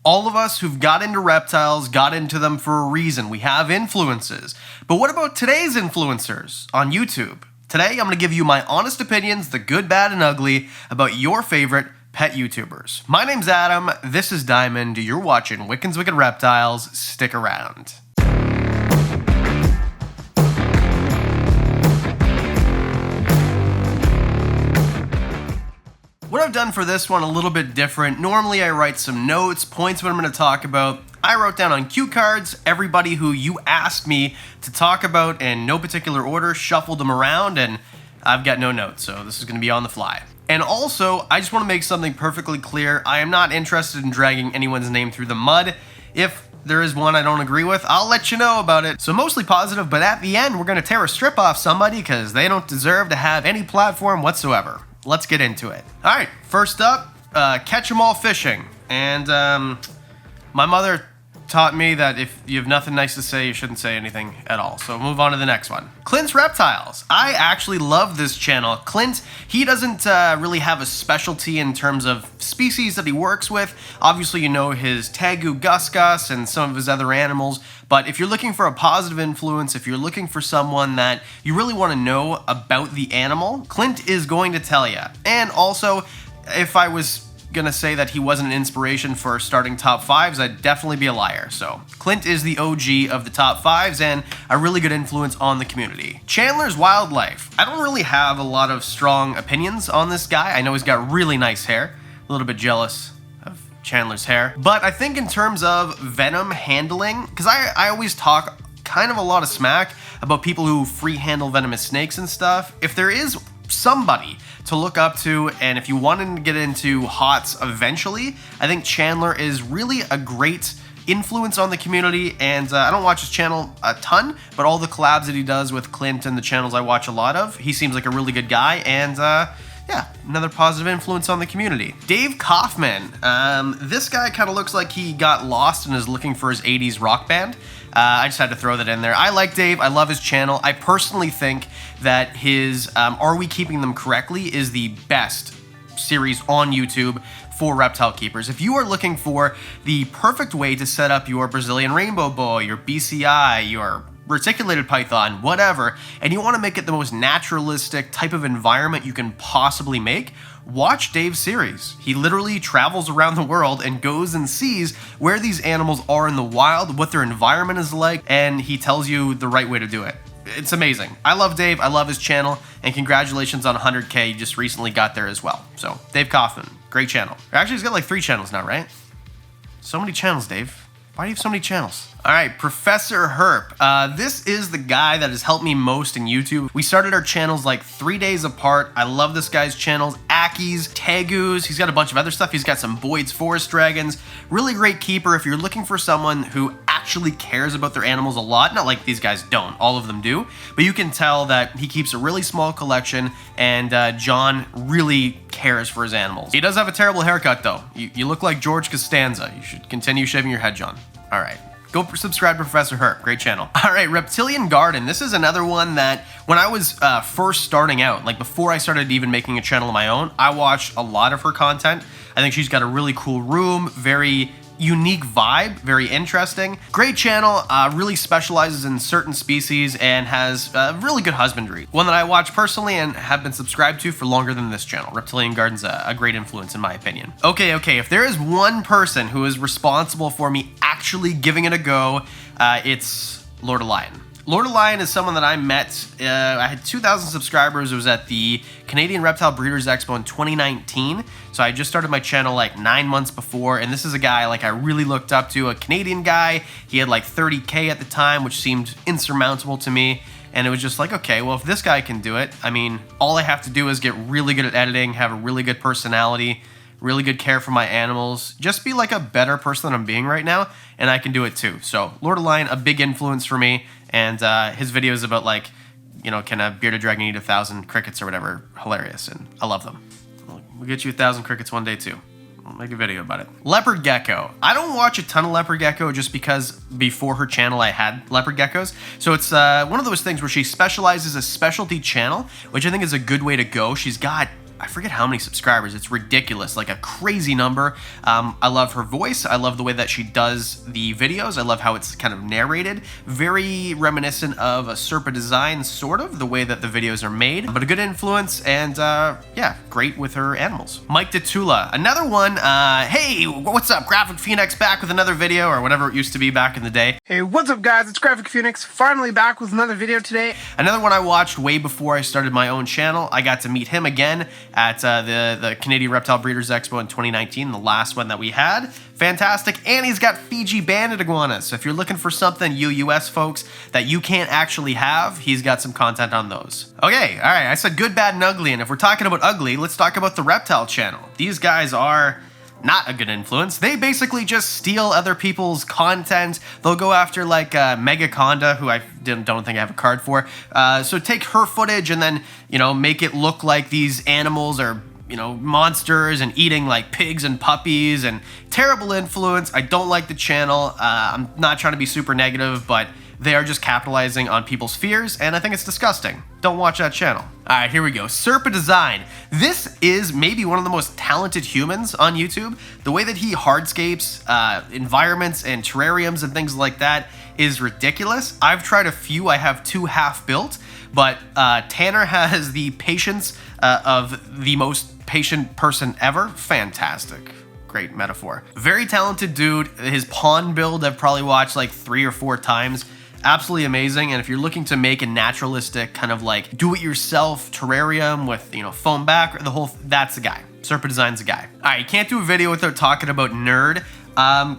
All of us who've got into reptiles got into them for a reason. We have influences. But what about today's influencers on YouTube? Today, I'm going to give you my honest opinions, the good, bad, and ugly, about your favorite pet YouTubers. My name's Adam, this is Diamond, you're watching Wiccan's Wicked Reptiles. Stick around. What I've done for this one a little bit different. Normally I write some notes, points what I'm going to talk about. I wrote down on cue cards everybody who you asked me to talk about in no particular order, shuffled them around, and I've got no notes, so this is going to be on the fly. And also, I just want to make something perfectly clear. I am not interested in dragging anyone's name through the mud. If there is one I don't agree with, I'll let you know about it. So mostly positive, but at the end, we're going to tear a strip off somebody because they don't deserve to have any platform whatsoever. Let's get into it. All right, first up, catch 'em all fishing. And my mother taught me that if you have nothing nice to say, you shouldn't say anything at all. So move on to the next one. Clint's Reptiles. I actually love this channel. Clint, he doesn't really have a specialty in terms of species that he works with. Obviously, you know his Tegu Gus Gus and some of his other animals. But if you're looking for a positive influence, if you're looking for someone that you really want to know about the animal, Clint is going to tell you. And also, if I was gonna say that he wasn't an inspiration for starting top fives, I'd definitely be a liar. So Clint is the OG of the top fives and a really good influence on the community. Chandler's Wildlife. I don't really have a lot of strong opinions on this guy. I know he's got really nice hair. A little bit jealous of Chandler's hair. But I think in terms of venom handling, because I always talk kind of a lot of smack about people who free handle venomous snakes and stuff. If there is somebody to look up to, and if you wanted to get into hots eventually, I think Chandler is really a great influence on the community. And I don't watch his channel a ton, but all the collabs that he does with Clint and the channels I watch a lot of, he seems like a really good guy. And yeah, another positive influence on the community. Dav Kaufman. This guy kind of looks like he got lost and is looking for his 80s rock band. I just had to throw that in there. I like Dave. I love his channel. I personally think that his Are We Keeping Them Correctly is the best series on YouTube for reptile keepers. If you are looking for the perfect way to set up your Brazilian rainbow boa, your BCI, your reticulated python, whatever, and you want to make it the most naturalistic type of environment you can possibly make, watch Dave's series. He literally travels around the world and goes and sees where these animals are in the wild, what their environment is like, and he tells you the right way to do it. It's amazing. I love Dave, I love his channel, and congratulations on 100K. You just recently got there as well. So, Dav Kaufman, great channel. Actually, he's got like 3 channels now, right? So many channels, Dave. Why do you have so many channels? All right, Professor Herp. This is the guy that has helped me most in YouTube. We started our channels like 3 days apart. I love this guy's channels. Akis, Tegus, he's got a bunch of other stuff. He's got some Boyd's Forest Dragons. Really great keeper if you're looking for someone who actually cares about their animals a lot. Not like these guys don't, all of them do. But you can tell that he keeps a really small collection, and John really cares for his animals. He does have a terrible haircut though. You look like George Costanza. You should continue shaving your head, John. All right. Go subscribe to Professor Herp. Great channel. All right, Reptilian Garden. This is another one that when I was first starting out, like before I started even making a channel of my own, I watched a lot of her content. I think she's got a really cool room, very unique vibe, very interesting. Great channel, really specializes in certain species and has really good husbandry. One that I watch personally and have been subscribed to for longer than this channel. Reptilian Garden's a great influence in my opinion. Okay, if there is one person who is responsible for me actually giving it a go, it's Lord Elion. Lord Elion is someone that I met, I had 2,000 subscribers. It was at the Canadian Reptile Breeders Expo in 2019. So I just started my channel like 9 months before, and this is a guy like I really looked up to, a Canadian guy. He had like 30K at the time, which seemed insurmountable to me. And it was just like, okay, well, if this guy can do it, I mean, all I have to do is get really good at editing, have a really good personality, really good care for my animals, just be like a better person than I'm being right now, and I can do it too. So Lord Elion, a big influence for me, and his videos about like, you know, can a bearded dragon eat 1,000 crickets or whatever, hilarious, and I love them. We'll get you 1,000 crickets one day too. I'll make a video about it. Leopard Gecko. I don't watch a ton of Leopard Gecko just because before her channel I had Leopard Geckos. So it's one of those things where she specializes a specialty channel, which I think is a good way to go. She's got I forget how many subscribers. It's ridiculous, like a crazy number. I love her voice. I love the way that she does the videos. I love how it's kind of narrated. Very reminiscent of a Serpa Design, sort of, the way that the videos are made. But a good influence, and yeah, great with her animals. Mike Tytula, another one. Hey, what's up? Graphic Phoenix back with another video, or whatever it used to be back in the day. Hey, what's up guys? It's Graphic Phoenix, finally back with another video today. Another one I watched way before I started my own channel. I got to meet him again at the Canadian Reptile Breeders Expo in 2019, the last one that we had. Fantastic, and he's got Fiji banded iguanas. So if you're looking for something, you US folks, that you can't actually have, he's got some content on those. Okay, all right, I said good, bad, and ugly, and if we're talking about ugly, let's talk about the Reptile Channel. These guys are not a good influence. They basically just steal other people's content. They'll go after like Megaconda, who I don't think I have a card for. So take her footage and then, you know, make it look like these animals are, you know, monsters and eating like pigs and puppies, and terrible influence. I don't like the channel. I'm not trying to be super negative, but they are just capitalizing on people's fears, and I think it's disgusting. Don't watch that channel. All right, here we go. Serpa Design. This is maybe one of the most talented humans on YouTube. The way that he hardscapes environments and terrariums and things like that is ridiculous. I've tried a few. I have 2 half-built, but Tanner has the patience of the most patient person ever. Fantastic. Great metaphor. Very talented dude. His pond build I've probably watched like 3 or 4 times. Absolutely amazing. And if you're looking to make a naturalistic kind of like do-it-yourself terrarium with, you know, foam back, the whole, that's the guy. Serpa Design's the guy. All right, you can't do a video without talking about nerd.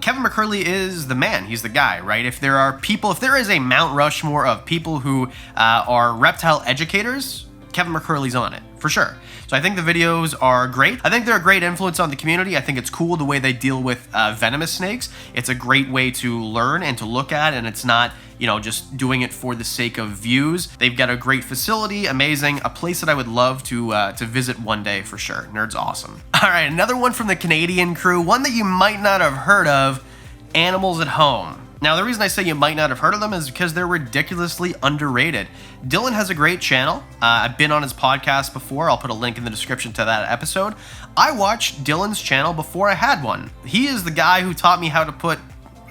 Kevin McCurley is the man. He's the guy, right? If there are people, if there is a Mount Rushmore of people who are reptile educators, Kevin McCurley's on it, for sure. So I think the videos are great. I think they're a great influence on the community. I think it's cool the way they deal with venomous snakes. It's a great way to learn and to look at, and it's not, you know, just doing it for the sake of views. They've got a great facility, amazing, a place that I would love to visit one day for sure. Nerd's awesome. All right, another one from the Canadian crew, one that you might not have heard of, Animals at Home. Now, the reason I say you might not have heard of them is because they're ridiculously underrated. Dylan has a great channel. I've been on his podcast before. I'll put a link in the description to that episode. I watched Dylan's channel before I had one. He is the guy who taught me how to put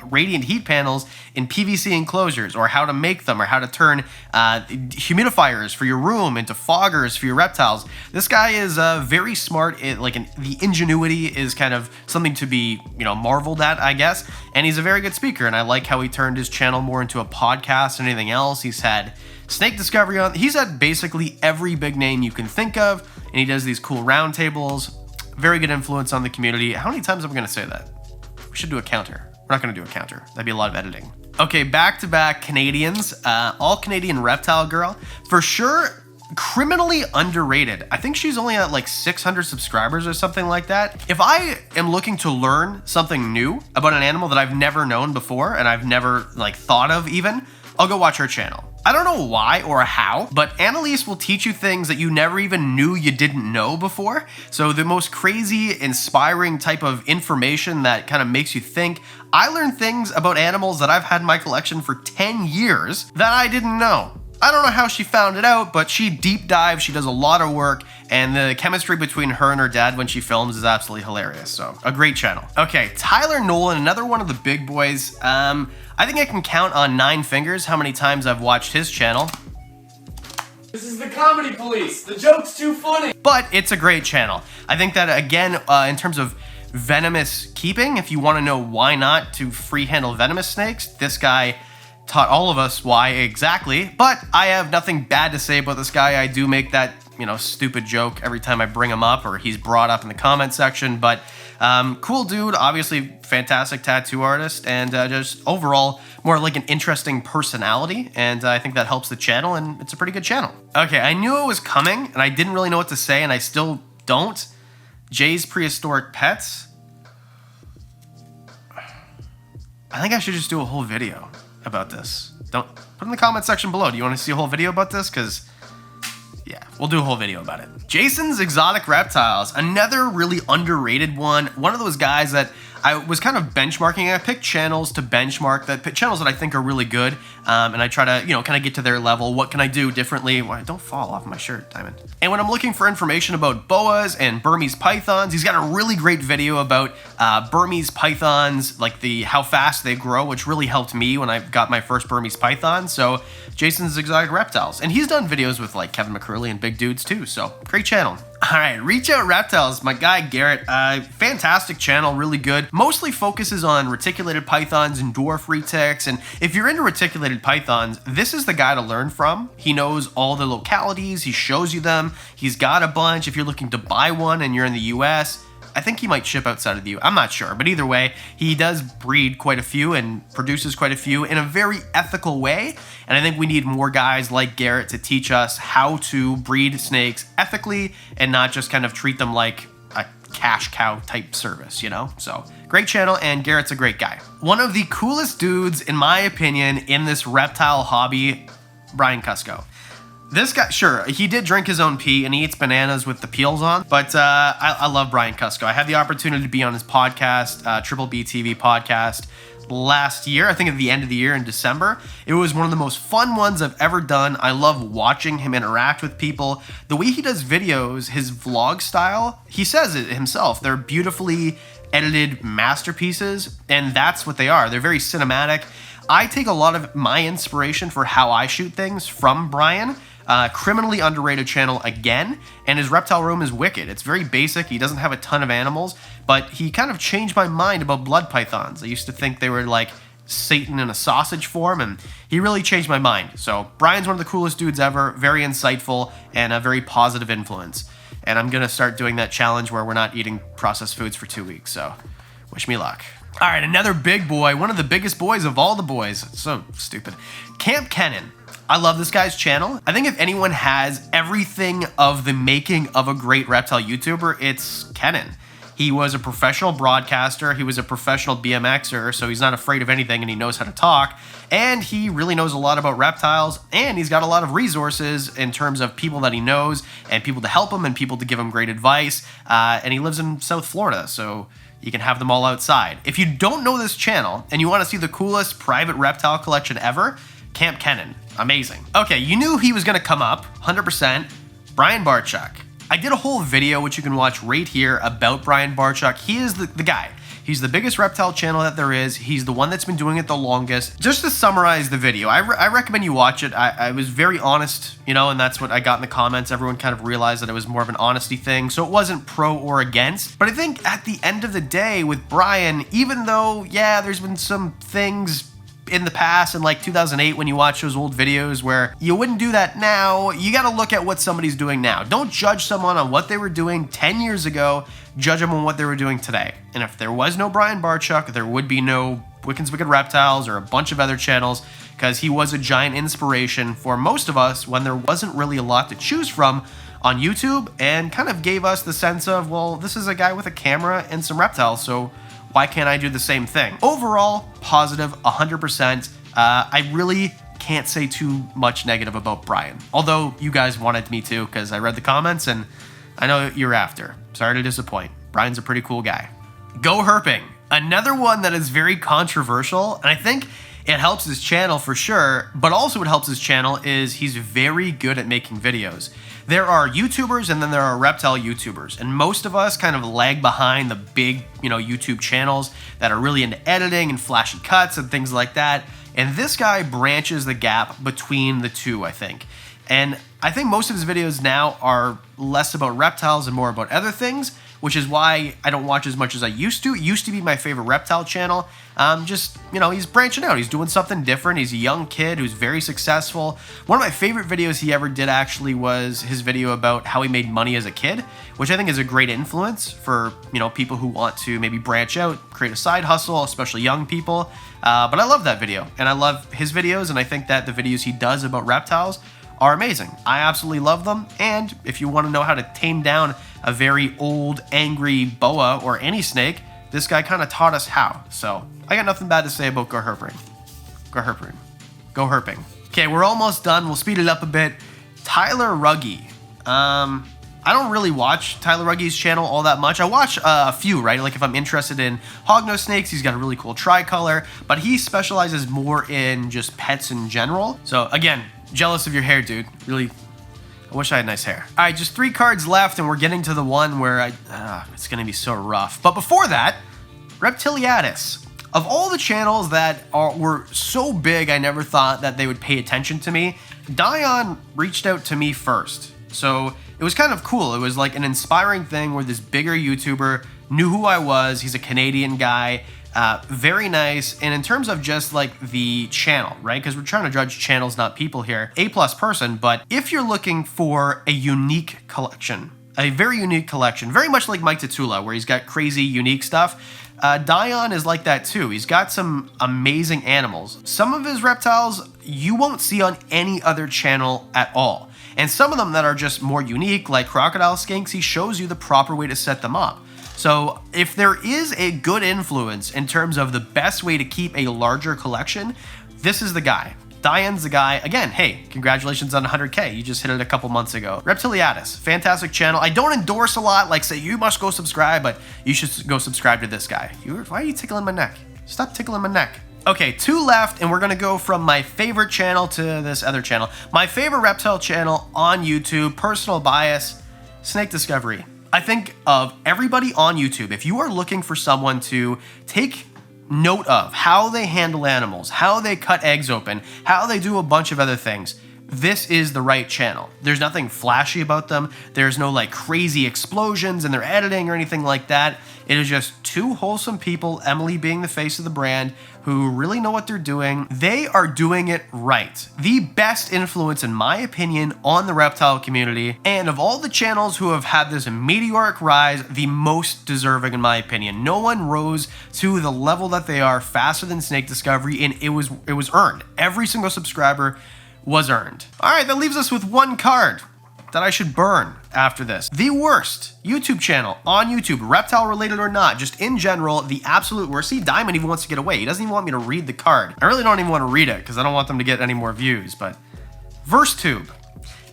radiant heat panels in PVC enclosures, or how to make them, or how to turn humidifiers for your room into foggers for your reptiles. This guy is very smart. The ingenuity is kind of something to be, you know, marveled at, I guess. And he's a very good speaker, and I like how he turned his channel more into a podcast than anything else. He's had snake discovery on. He's had basically every big name you can think of, and he does these cool roundtables. Very good influence on the community. How many times am I going to say that? We should do a counter. We're not going to do a counter. That'd be a lot of editing. Okay, back-to-back Canadians. All Canadian Reptile Girl. For sure, criminally underrated. I think she's only at like 600 subscribers or something like that. If I am looking to learn something new about an animal that I've never known before, and I've never like thought of even, I'll go watch her channel. I don't know why or how, but Annalise will teach you things that you never even knew you didn't know before. So the most crazy, inspiring type of information that kind of makes you think. I learned things about animals that I've had in my collection for 10 years that I didn't know. I don't know how she found it out, but she deep dives, she does a lot of work, and the chemistry between her and her dad when she films is absolutely hilarious. So, a great channel. Okay, Tyler Nolan, another one of the big boys. I think I can count on 9 fingers how many times I've watched his channel. This is the comedy police. The joke's too funny. But it's a great channel. I think that, again, in terms of venomous keeping, if you want to know why not to free handle venomous snakes, this guy taught all of us why exactly. But I have nothing bad to say about this guy. I do make that, you know, stupid joke every time I bring him up, or he's brought up in the comment section. But cool dude, obviously fantastic tattoo artist, and just overall more like an interesting personality, and I think that helps the channel, and it's a pretty good channel. Okay, I knew it was coming, and I didn't really know what to say, and I still don't. Jay's Prehistoric Pets. I think I should just do a whole video about this. Don't put in the comment section below. Do you want to see a whole video about this? Because yeah, we'll do a whole video about it. Jason's Exotic Reptiles, another really underrated one. One of those guys that I was kind of benchmarking. I picked channels to benchmark, channels that I think are really good, and I try to, kind of get to their level. What can I do differently? Well, don't fall off my shirt, Diamond. And when I'm looking for information about boas and Burmese pythons, he's got a really great video about Burmese pythons, like how fast they grow, which really helped me when I got my first Burmese python. So Jason's Exotic Reptiles, and he's done videos with like Kevin McCurley and big dudes too. So great channel. All right, Reach Out Reptiles, my guy Garrett, fantastic channel, really good. Mostly focuses on reticulated pythons and dwarf retics, and if you're into reticulated pythons, this is the guy to learn from. He knows all the localities, he shows you them, he's got a bunch. If you're looking to buy one and you're in the US, I think he might ship outside of the US. I'm not sure, but either way, he does breed quite a few and produces quite a few in a very ethical way. And I think we need more guys like Garrett to teach us how to breed snakes ethically and not just kind of treat them like a cash cow type service, So great channel, and Garrett's a great guy. One of the coolest dudes, in my opinion, in this reptile hobby, Brian Kusko. This guy, sure, he did drink his own pee and he eats bananas with the peels on, but I love Brian Kusko. I had the opportunity to be on his podcast, Triple B TV podcast, last year, I think at the end of the year in December. It was one of the most fun ones I've ever done. I love watching him interact with people. The way he does videos, his vlog style, he says it himself, they're beautifully edited masterpieces, and that's what they are. They're very cinematic. I take a lot of my inspiration for how I shoot things from Brian. Criminally underrated channel again, and his reptile room is wicked. It's very basic. He doesn't have a ton of animals, but he kind of changed my mind about blood pythons. I used to think they were like Satan in a sausage form, and he really changed my mind. So Brian's one of the coolest dudes ever, very insightful, and a very positive influence. And I'm gonna start doing that challenge where we're not eating processed foods for 2 weeks, so wish me luck. All right, another big boy, one of the biggest boys of all the boys. So stupid. Camp Kenan. I love this guy's channel. I think if anyone has everything of the making of a great reptile YouTuber, it's Kenan. He was a professional broadcaster, he was a professional BMXer, so he's not afraid of anything and he knows how to talk. And he really knows a lot about reptiles, and he's got a lot of resources in terms of people that he knows and people to help him and people to give him great advice. And he lives in South Florida, so you can have them all outside. If you don't know this channel and you want to see the coolest private reptile collection ever, Camp Kenan, amazing. Okay, you knew he was gonna come up, 100%, Brian Barczyk. I did a whole video, which you can watch right here, about Brian Barczyk. He is the guy. He's the biggest reptile channel that there is. He's the one that's been doing it the longest. Just to summarize the video, I recommend you watch it. I was very honest, and that's what I got in the comments. Everyone kind of realized that it was more of an honesty thing, so it wasn't pro or against. But I think at the end of the day with Brian, even though, yeah, there's been some things in the past, in like 2008 when you watch those old videos where you wouldn't do that now, you got to look at what somebody's doing now. Don't judge someone on what they were doing 10 years ago, judge them on what they were doing today. And if there was no Brian Barczyk, there would be no Wickens Wicked Reptiles or a bunch of other channels, because he was a giant inspiration for most of us when there wasn't really a lot to choose from on YouTube, and kind of gave us the sense of, well, this is a guy with a camera and some reptiles, so why can't I do the same thing? Overall, positive, 100%. I really can't say too much negative about Brian. Although you guys wanted me to, because I read the comments and I know you're after. Sorry to disappoint. Brian's a pretty cool guy. GoHerping. Another one that is very controversial, and I think it helps his channel for sure, but also what helps his channel is he's very good at making videos. There are YouTubers and then there are reptile YouTubers, and most of us kind of lag behind the big, YouTube channels that are really into editing and flashy cuts and things like that. And this guy branches the gap between the two, I think. And I think most of his videos now are less about reptiles and more about other things, which is why I don't watch as much as I used to. It used to be my favorite reptile channel. He's branching out. He's doing something different. He's a young kid who's very successful. One of my favorite videos he ever did actually was his video about how he made money as a kid, which I think is a great influence for, people who want to maybe branch out, create a side hustle, especially young people. But I love that video, and I love his videos, and I think that the videos he does about reptiles are amazing. I absolutely love them, and if you want to know how to tame down a very old, angry boa or any snake, this guy kind of taught us how. So I got nothing bad to say about GoHerping. GoHerping. Okay, we're almost done. We'll speed it up a bit. Tyler Rugge. I I don't really watch Tyler Rugge's channel all that much. I watch a few, right? Like if I'm interested in hognose snakes, he's got a really cool tricolor, but he specializes more in just pets in general. So again, jealous of your hair, dude. Really, I wish I had nice hair. All right, just 3 cards left, and we're getting to the one where it's gonna be so rough. But before that, Reptiliatus. Of all the channels that were so big, I never thought that they would pay attention to me, Dion reached out to me first. So it was kind of cool. It was like an inspiring thing where this bigger YouTuber knew who I was. He's a Canadian guy. Very nice. And in terms of just like the channel, right? Because we're trying to judge channels, not people here. A+ person. But if you're looking for a unique collection, a very unique collection, very much like Mike Tytula, where he's got crazy, unique stuff, Dion is like that too. He's got some amazing animals. Some of his reptiles you won't see on any other channel at all. And some of them that are just more unique, like crocodile skinks, he shows you the proper way to set them up. So if there is a good influence in terms of the best way to keep a larger collection, this is the guy. Dion's the guy. Again, hey, congratulations on 100K. You just hit it a couple months ago. Reptiliatus, fantastic channel. I don't endorse a lot, like say you must go subscribe, but you should go subscribe to this guy. Why are you tickling my neck? Stop tickling my neck. Okay, 2 left, and we're gonna go from my favorite channel to this other channel. My favorite reptile channel on YouTube, personal bias, Snake Discovery. I think of everybody on YouTube, if you are looking for someone to take note of how they handle animals, how they cut eggs open, how they do a bunch of other things, this is the right channel. There's nothing flashy about them. There's no like crazy explosions in their editing or anything like that. It is just 2 wholesome people, Emily being the face of the brand, who really know what they're doing. They are doing it right. The best influence, in my opinion, on the reptile community. And of all the channels who have had this meteoric rise, the most deserving, in my opinion. No one rose to the level that they are faster than Snake Discovery, and it was earned. Every single subscriber was earned. All right, that leaves us with 1 card that I should burn after this. The worst YouTube channel on YouTube, reptile related or not, just in general, the absolute worst. See, Diamond even wants to get away. He doesn't even want me to read the card. I really don't even want to read it because I don't want them to get any more views, but VerseTube.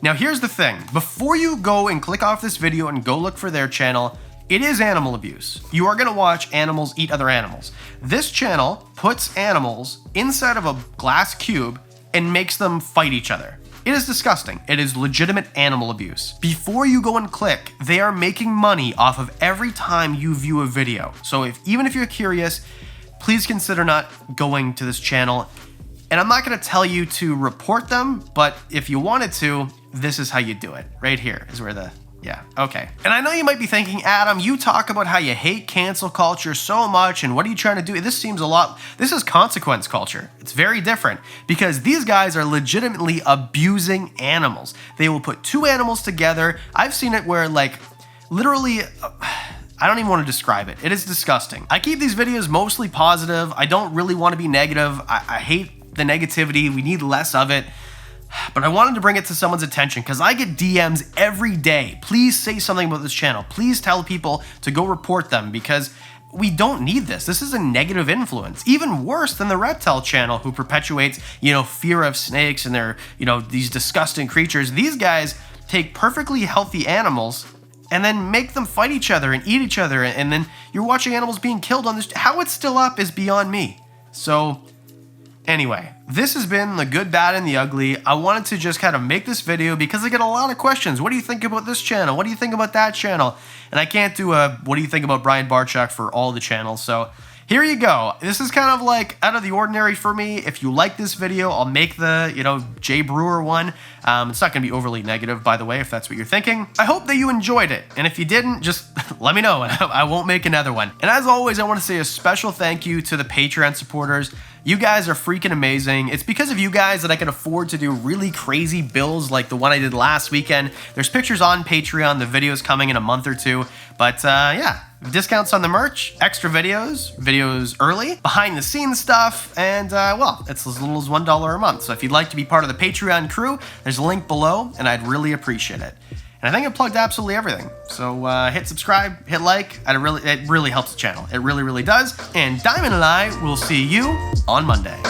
Now here's the thing. Before you go and click off this video and go look for their channel, it is animal abuse. You are gonna watch animals eat other animals. This channel puts animals inside of a glass cube and makes them fight each other. It is disgusting. It is legitimate animal abuse. Before you go and click, they are making money off of every time you view a video. So even if you're curious, please consider not going to this channel. And I'm not gonna tell you to report them, but if you wanted to, this is how you do it. Right here is where yeah, okay. And I know you might be thinking, Adam, you talk about how you hate cancel culture so much, and what are you trying to do? This seems a lot, this is consequence culture. It's very different, because these guys are legitimately abusing animals. They will put 2 animals together. I've seen it where, like, literally, I don't even want to describe it. It is disgusting. I keep these videos mostly positive. I don't really want to be negative. I hate the negativity. We need less of it. But I wanted to bring it to someone's attention because I get DMs every day. Please say something about this channel. Please tell people to go report them because we don't need this. This is a negative influence. Even worse than the Reptile Channel, who perpetuates, fear of snakes and their, these disgusting creatures. These guys take perfectly healthy animals and then make them fight each other and eat each other. And then you're watching animals being killed on this. How it's still up is beyond me. So anyway, this has been the good, bad, and the ugly. I wanted to just kind of make this video because I get a lot of questions. What do you think about this channel? What do you think about that channel? And I can't do a what do you think about Brian Barczyk for all the channels. So here you go. This is kind of like out of the ordinary for me. If you like this video, I'll make the, Jay Brewer one. It's not going to be overly negative, by the way, if that's what you're thinking. I hope that you enjoyed it. And if you didn't, just let me know and I won't make another one. And as always, I want to say a special thank you to the Patreon supporters. You guys are freaking amazing. It's because of you guys that I can afford to do really crazy builds like the one I did last weekend. There's pictures on Patreon. The video's coming in a month or 2. But yeah, discounts on the merch, extra videos early, behind the scenes stuff, and well, it's as little as $1 a month. So if you'd like to be part of the Patreon crew, there's a link below, and I'd really appreciate it. And I think I plugged absolutely everything. So hit subscribe, hit like. It really helps the channel. It really, really does. And Diamond and I will see you on Monday.